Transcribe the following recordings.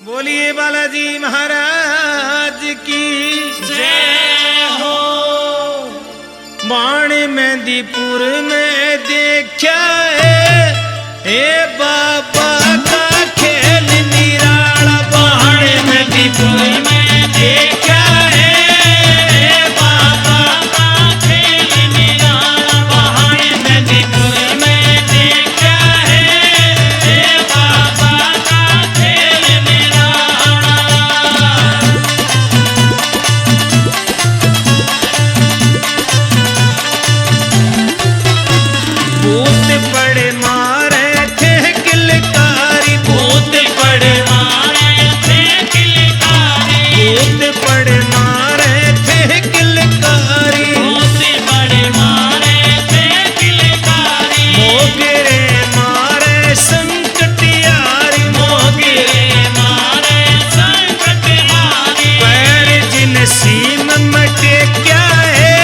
बोलिए बालाजी महाराज की जय हो। बाण मेहंदीपुर में देखा है बाबा का खेल निराला। बाण मेहंदीपुर में देखा है बाबा का खेल निराला। बाण मेहंदीपुर में देखा है बाबा का खेल निराला। भूत पड़े मारे थे किलकारी। भूत पड़े मारे थे किलकारी। भूत पड़े मारे थे किलकारी। भूत बड़े मारे थे किलकारी। मोगरे मारे संकट यारी। मोगरे मारे संकट यारी। पैर जिन सीम में टेक्या है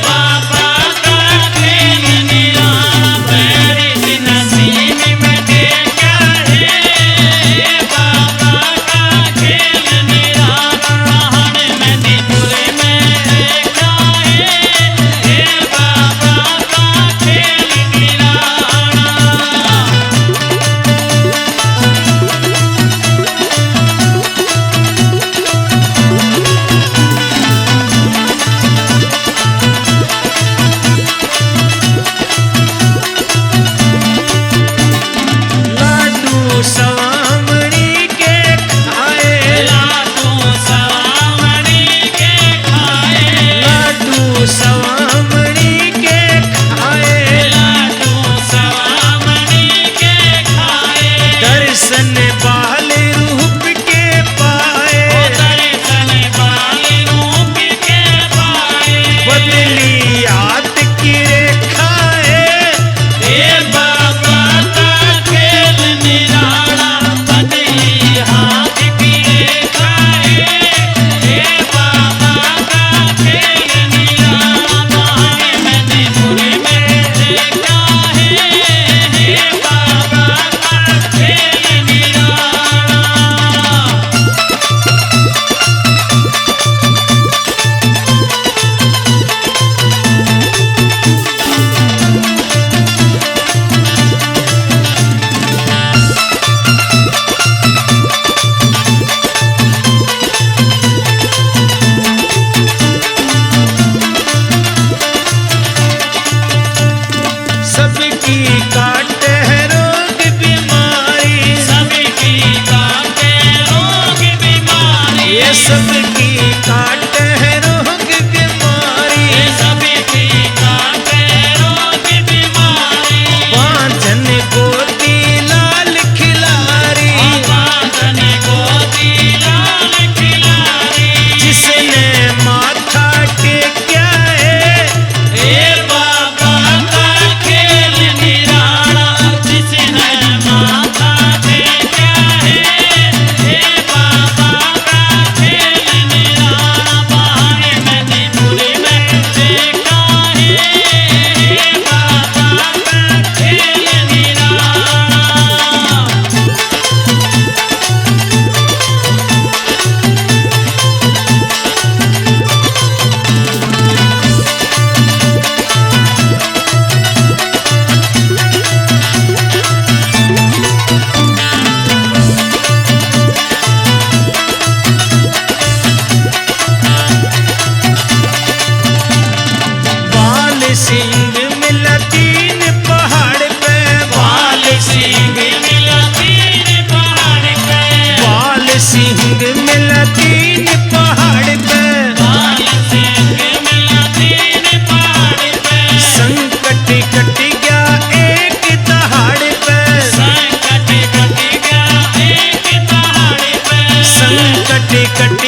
बाबा का खेल निराला। पैर जिन सीम में टेक्या है बाबा का खेल निराला। बाण मेहंदीपुर में देखा है बाबा का खेल निराला। लाडू सवामणी के खाए। लाडू सवामणी के खाए। लाडू सवामणी के खाए। लाडू सवामणी के खाए। दर्शन बाल रूप के पाए। दर्शन बाल रूप के पाए। बदली आत की रेखा है बाबा का खेल निराला। बदली हाथ की रेखा है बाबा का खेल निराला। बाण मेहंदीपुर में देखा है बाबा का खेल निराला। सबकी काट है रोग बीमारी। सबकी काटे रोग बीमारी। ये सबकी काट है रोग बीमारी। सबकी काटे रोग बीमारी। पांचन गोदी लाल खिलारी। बांधन गोदी लाल खिलारी। जिसने माथा टेक्या है बाबा का खेल निराला। जिसने माथा टेका है बाबा का खेल निराला। बाण मेहंदीपुर में देखा है बाबा का खेल निराला। बाल सिंह मिला तीन पहाड़ पे। बाल सिंह मिला तीन पहाड़ पे। बाल सिंह मिला तीन पहाड़ पे। बाल सिंह मिला तीन पहाड़ पे। संकट कट गया एक दहाड़ पे। संकट कट गया एक पहाड़ पे। संकट कट